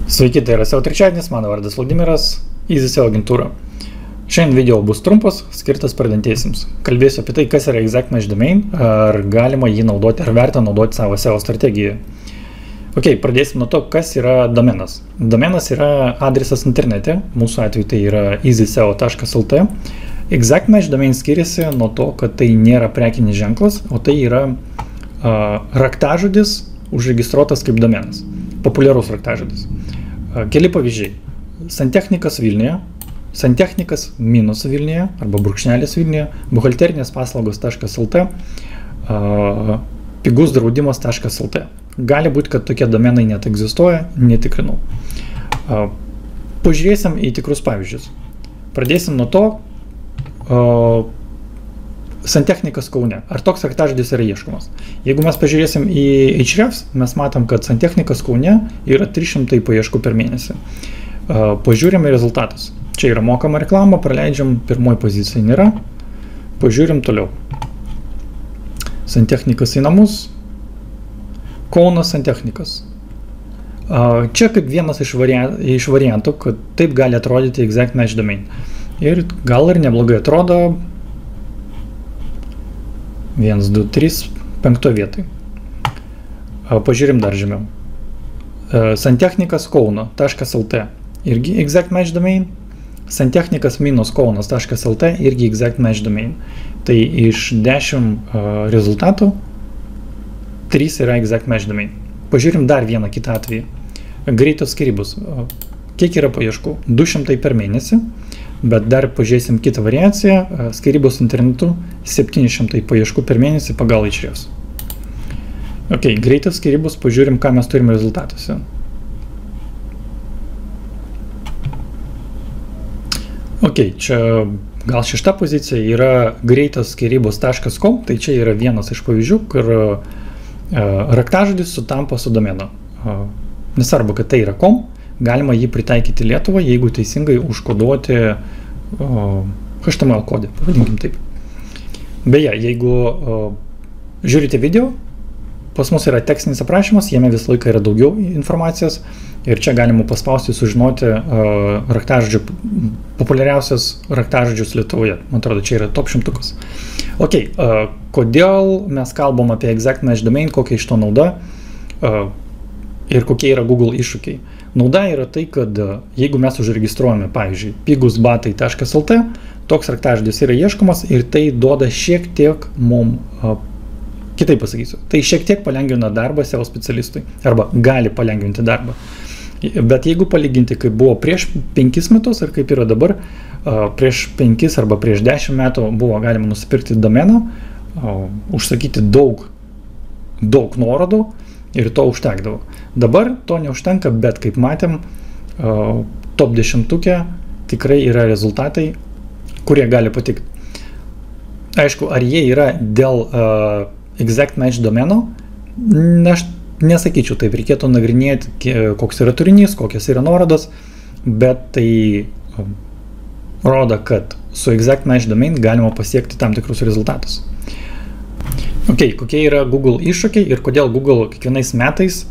Sveiki, tai yra SEO trečiadienis, mano vardas Vladimiras, EasySEO agentūra. Šiandien video bus trumpas, skirtas pradedantiesiems. Kalbėsiu apie tai, kas yra Exact Match Domain, ar galima jį naudoti, ar verta naudoti savo SEO strategijoje. Ok, pradėsim nuo to, kas yra domenas. Domenas yra adresas internete, mūsų atveju tai yra easyseo.lt. Exact Match Domain skiriasi nuo to, kad tai nėra prekinis ženklas, o tai yra raktažodis užregistruotas kaip domenas. Populiarus raktažodis. Keli pavyzdžiai. Santechnikas Vilniuje, Santechnikas minus Vilniuje arba brūkšnelis Vilniuje, buhalterinės paslaugos.lt, pigus draudimas.lt. Gali būti, kad tokie domenai net egzistuoja, netikrinau. Pažiūrėsim į tikrus pavyzdžius. Pradėsim nuo to, Santechnikas Kaune. Ar toks raktažodis yra ieškomas? Jeigu mes pažiūrėsim į Ahrefs, mes matom, kad Santechnikas Kaune yra 300 paieškų per mėnesį. Pažiūrim į rezultatus. Čia yra mokama reklama, praleidžiam, pirmoji pozicija nėra. Pažiūrim toliau. Santechnikas į namus. Kaunas Santechnikas. Čia kaip vienas iš variantų, kad taip gali atrodyti Exact Match Domain. Ir gal ir neblogai atrodo. 1, 2, 3, 5 vietai. Pažiūrim dar žemiau. Santechnikas Kauno.lt irgi Exact Match Domain. Santechnikas minus Kaunas.lt irgi Exact Match Domain. Tai iš 10 rezultatų 3 yra Exact Match Domain. Pažiūrim dar vieną kitą atvejį. Greitos skyrybos. Kiek yra paieškų? 200 per mėnesį. Bet dar pažiūrėsim kitą variaciją, skyrybos internetu 700 paieškų per mėnesį pagal Ahrefs. Ok, greitas skyrybos, pažiūrim, ką mes turime rezultatuose. Ok, čia gal 6 pozicija yra greitas skyrybos.com, tai čia yra vienas iš pavyzdžių, kur raktažodis sutampa su domenu. Nesvarbu, kad tai yra .com. Galima jį pritaikyti Lietuvą, jeigu teisingai užkoduoti HTML kodą, pavadinkim taip. Beje, jeigu žiūrite video, pas mus yra tekstinis aprašymas, jame visą laiką yra daugiau informacijos ir čia galima paspausti sužinoti populiariausias raktažodžius Lietuvoje. Man atrodo, čia yra top 100. Ok, kodėl mes kalbam apie Exact Match Domain, kokia iš to nauda ir kokie yra Google iššūkiai. Nauda yra tai, kad jeigu mes užregistruojame, pavyzdžiui, pigusbatai.lt, toks raktažodis yra ieškomas ir tai duoda šiek tiek kitaip pasakysiu, tai šiek tiek palengvina darbą SEO specialistui arba gali palengvinti darbą. Bet jeigu palyginti, kaip buvo prieš 5 metus ir kaip yra dabar, prieš 5 arba prieš 10 metų buvo galima nusipirkti domeną, užsakyti daug nuorodų ir to užtekdavo. Dabar to neužtenka, bet kaip matėm, top 10 tikrai yra rezultatai, kurie gali patikti. Aišku, ar jie yra dėl Exact Match domeno, aš nesakyčiau, taip reikėtų nagrinėti, koks yra turinys, kokios yra nuorodos, bet tai rodo, kad su Exact Match Domain galima pasiekti tam tikrus rezultatus. Ok, kokie yra Google iššūkiai ir kodėl Google kiekvienais metais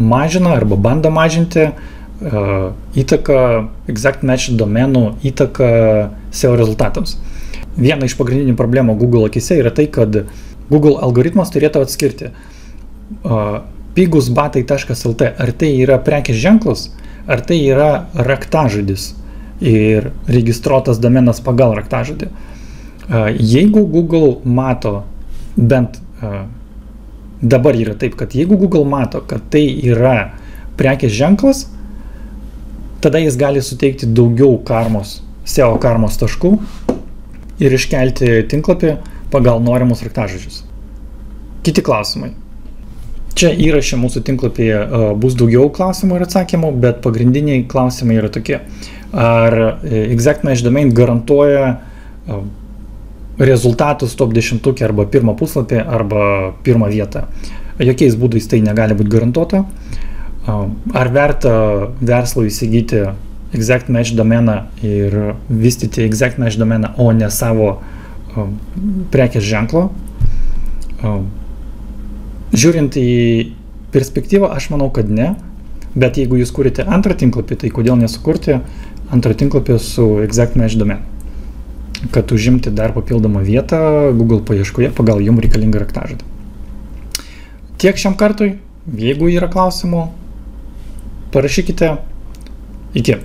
mažina arba bando mažinti įtaką Exact Match domenų įtaką SEO rezultatams. Viena iš pagrindinių problemų Google akise yra tai, kad Google algoritmas turėtų atskirti pigusbatai.lt, ar tai yra prekės ženklas, ar tai yra raktažodis ir registruotas domenas pagal raktažodį. Jeigu Google mato, bent dabar yra taip, kad jeigu Google mato, kad tai yra prekės ženklas, tada jis gali suteikti daugiau SEO karmos taškų ir iškelti tinklapį pagal norimus raktažodžius. Kiti klausimai. Čia įraše mūsų tinklapyje bus daugiau klausimų ir atsakymų, bet pagrindiniai klausimai yra tokie. Ar Exact Match Domain garantuoja rezultatus top 10 arba pirmą puslapį arba pirmą vietą. Jokiais būdais tai negali būti garantuota. Ar verta verslui įsigyti Exact Match domeną ir vystyti Exact Match domeną, o ne savo prekės ženklo? Žiūrint į perspektyvą, aš manau, kad ne. Bet jeigu jūs kūrite antrą tinklapį, tai kodėl nesukurti antrą tinklapį su exact match domain, kad užimti dar papildomą vietą Google paieškoje pagal jums reikalingą raktažodį. Tiek šiam kartui. Jeigu yra klausimų, parašykite. Iki.